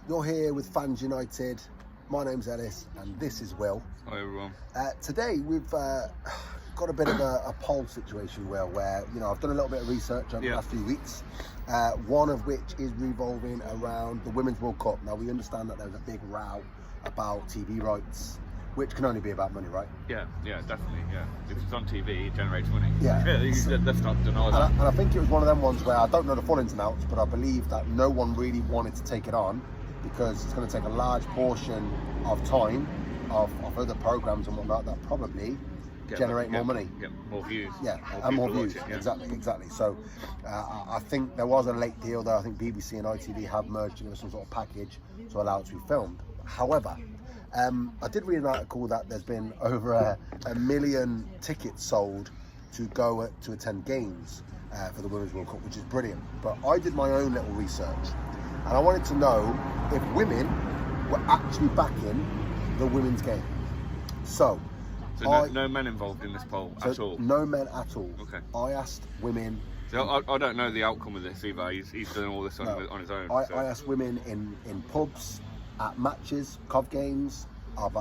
You're here with Fans United. My name's Ellis, and this is Will. Hi everyone. Today we've got a bit of a poll situation, Will, where I've done a little bit of research over the last few weeks. One of which is revolving around the Women's World Cup. Now we understand that there's a big row about TV rights, which can only be about money, right? Yeah, definitely. Yeah, if it's on TV, it generates money. Yeah. Let's not deny that. And I think it was one of them ones where I don't know the full ins and outs, but I believe that no one really wanted to take it on because it's going to take a large portion of time of other programs and whatnot that probably generate more money. Get more views. Yeah, and more views. It, yeah. Exactly. So I think there was a late deal there. I think BBC and ITV have merged together some sort of package to allow it to be filmed. However, I did read an article that there's been over a million tickets sold to go to attend games for the Women's World Cup, which is brilliant. But I did my own little research, and I wanted to know if women were actually backing the women's game. So no men involved in this poll at all? No men at all. Okay. I asked women. So I don't know the outcome of this either. He's doing all this on his own. I asked women in pubs, at matches, COV games. I've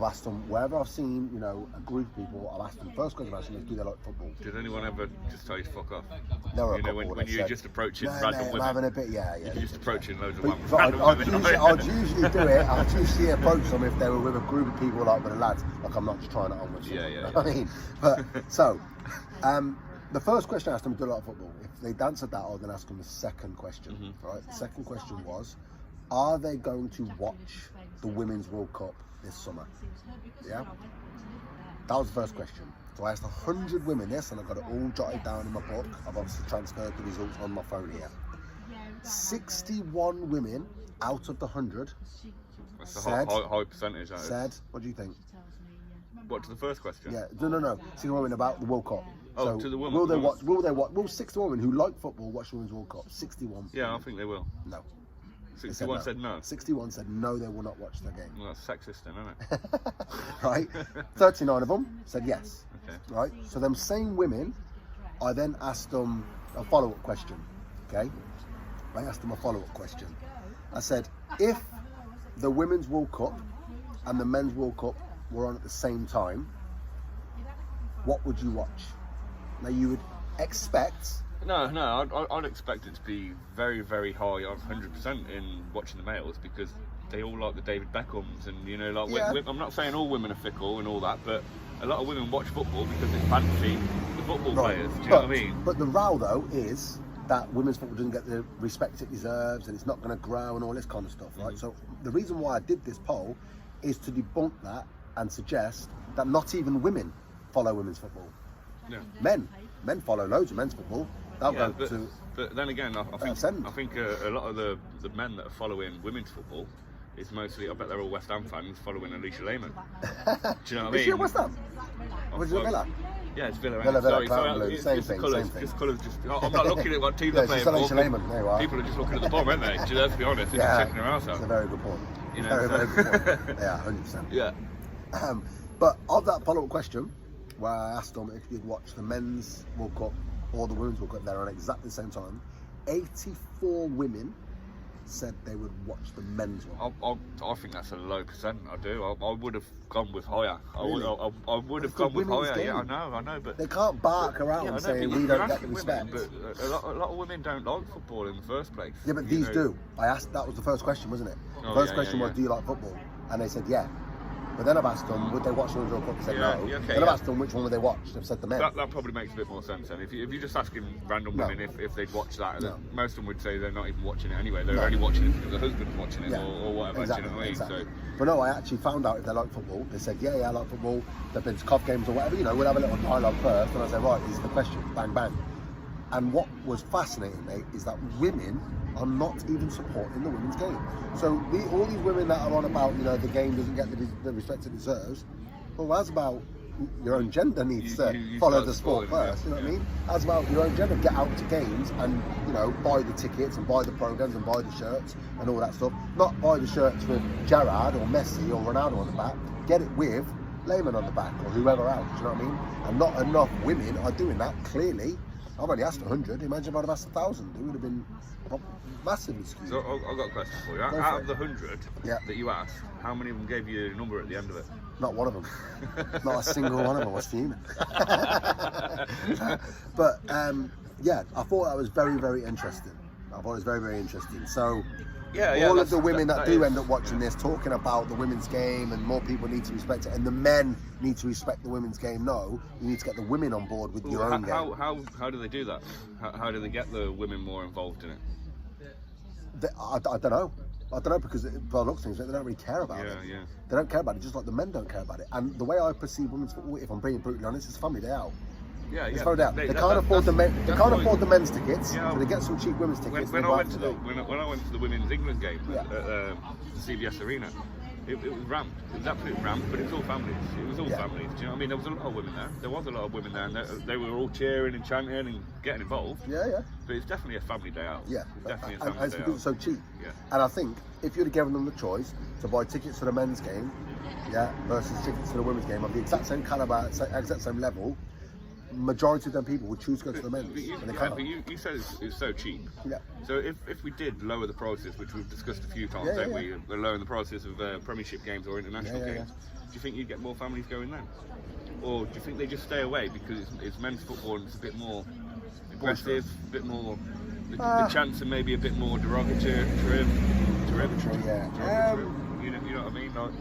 asked them wherever I've seen a group of people. I've asked them first question I've asked them is, do they like football? Did anyone ever just tell you to fuck off? There were a couple when you're just approaching random women. Having a bit, yeah. You're just approaching loads of I'd random women. I'd usually do it. I'd usually approach them if they were with a group of people, like with the lads. Like, I'm not just trying it on with someone. Yeah. I mean, but so the first question I asked them, do they like football? If they'd answered that, I was going to ask them the second question. Mm-hmm. Right. The second question was, are they going to watch the Women's World Cup this summer? Yeah, that was the first question. So I asked 100 women this, and I've got it all jotted down in my book. I've obviously transferred the results on my phone here. 61 women out of the 100 That's a high percentage. Said, what do you think? What, to the first question? Yeah, no. 61 women about the World Cup. Oh, so to the women. Will they watch? Will 61 women who like football watch the Women's World Cup? 61. Yeah, I think they will. No. 61 said no. 61 said no, they will not watch the game. Well, that's sexist then, isn't it? Right. 39 of them said yes. Okay. Right. So them same women, I then asked them a follow-up question. Okay. I asked them a follow-up question. I said, if the Women's World Cup and the Men's World Cup were on at the same time, what would you watch? Now you would expect. No, I'd expect it to be very, very high, 100% in watching the males, because they all like the David Beckhams, and I'm not saying all women are fickle and all that, but a lot of women watch football because they fancy the football players. Do you know what I mean? But the row though is that women's football doesn't get the respect it deserves, and it's not going to grow and all this kind of stuff, right? So the reason why I did this poll is to debunk that and suggest that not even women follow women's football. Yeah. Men follow loads of men's football. But then again, I think a lot of the men that are following women's football is mostly, I bet they're all West Ham fans following Alicia Lehmann. Do you know what I mean? Is she at West Ham? Or is it Villa? Yeah, it's Villa. Sorry, same thing. Colours. I'm not looking at what team they're playing for. People are just looking at the bomb, aren't they? Let's be honest. They're just checking their house out. It's a very good point. Very good point. Yeah, 100%. Yeah. But of that follow-up question, where I asked them if you'd watch the Men's World Cup or the Women's World Cup, they're on exactly the same time. 84 women said they would watch the Men's World Cup. I think that's a low percent. I do. I would have gone with higher. Really? I would have gone with higher. Game. Yeah, I know, but they can't bark around saying we don't get the respect. Women, but a lot of women don't like football in the first place. Yeah, but these do. I asked. That was the first question, wasn't it? The first question was, do you like football? And they said, yeah. But then I've asked them, would they watch the Women's World Cup? They said no. Then I've asked them which one would they watch. They've said the men. That probably makes a bit more sense then. If you're just asking random women if they'd watch that, most of them would say they're not even watching it anyway. They're only watching it because the husband's watching it or whatever. Exactly, do you know what I mean? exactly. So, but no, I actually found out if they like football. They said, yeah, I like football. They've been to COV games or whatever. We'll have a little dialogue first. And I said, right, this is the question. Bang, bang. And what was fascinating, mate, is that women are not even supporting the women's game. So all these women that are on about, the game doesn't get the respect it deserves. Well, that's about your own gender needs to follow the sport first. You know what I mean? That's about your own gender. Get out to games and buy the tickets and buy the programs and buy the shirts and all that stuff. Not buy the shirts with Gerrard or Messi or Ronaldo on the back. Get it with Lehmann on the back or whoever else. Do you know what I mean? And not enough women are doing that clearly. I've only asked 100. Imagine if I'd have asked 1,000. It would have been massively skewed. So I've got a question for you. Go Out for of the 100 that you asked, how many of them gave you a number at the end of it? Not one of them. Not a single one of them was fuming. But yeah, I thought that was very, very interesting. I thought it was very, very interesting. So all of the women that do end up watching this talking about the women's game and more people need to respect it and the men need to respect the women's game. No, you need to get the women on board with your own game. How do they do that? How do they get the women more involved in it? I don't know. I don't know, because by the looks of things, they don't really care about it. Yeah. They don't care about it, just like the men don't care about it. And the way I perceive women's football, if I'm being brutally honest, it's family day out. It's family day out. They can't afford the men's tickets, so they get some cheap women's tickets. When I went to the women's England game at the CVS Arena, it was ramped. It was absolutely ramped, but it was all families. It was all families. Do you know what I mean? There was a lot of women there. There was a lot of women there, and they were all cheering and chanting and getting involved. Yeah. But it's definitely a family day out. Yeah, It's definitely a family and day because out. it's so cheap. Yeah. And I think if you'd have given them the choice to buy tickets for the men's game, versus tickets for the women's game of the exact same caliber, exact same level, majority of them people would choose to go to the men's. But you said it's so cheap. Yeah. So if we did lower the prices, which we've discussed a few times, don't we? We're lowering the prices of Premiership games or international games. Do you think you'd get more families going then? Or do you think they just stay away because it's men's football and it's a bit more aggressive, a bit more, the chance of maybe a bit more derogatory? Yeah. You know what I mean? Like,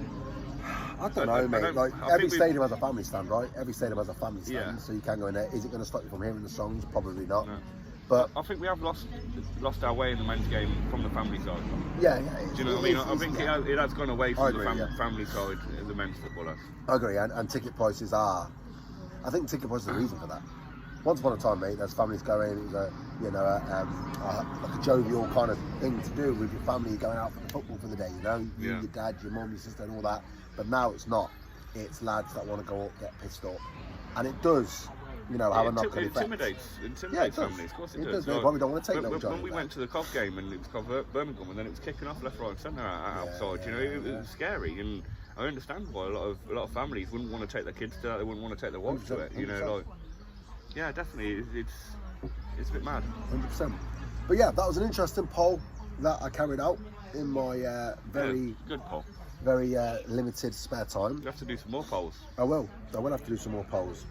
I don't know, mate. Like every stadium has a family stand, right? Every stadium has a family stand, so you can go in there. Is it going to stop you from hearing the songs? Probably not. No. But I think we have lost our way in the men's game from the family side. Yeah. Do you know what I mean? I think it has gone away from the family side of the men's football. I agree, and ticket prices are. I think ticket prices are the reason for that. Once upon a time, mate, there's families going. It was like a jovial kind of thing to do with your family going out for the football for the day. You know, your dad, your mum, your sister, and all that. But now it's not. It's lads that want to go up, get pissed off, and it does. Have a knock-on effect. Intimidates families. Of course it does. They probably don't want to take that. When we went to the COF game and it was COF Birmingham, and then it was kicking off left, right, and centre outside. It was scary, and I understand why a lot of families wouldn't want to take their kids to that. They wouldn't want to take their wives to it. Definitely, it's a bit mad. 100%. But yeah, that was an interesting poll that I carried out in my very good poll. Very limited spare time. You have to do some more polls. I will have to do some more polls.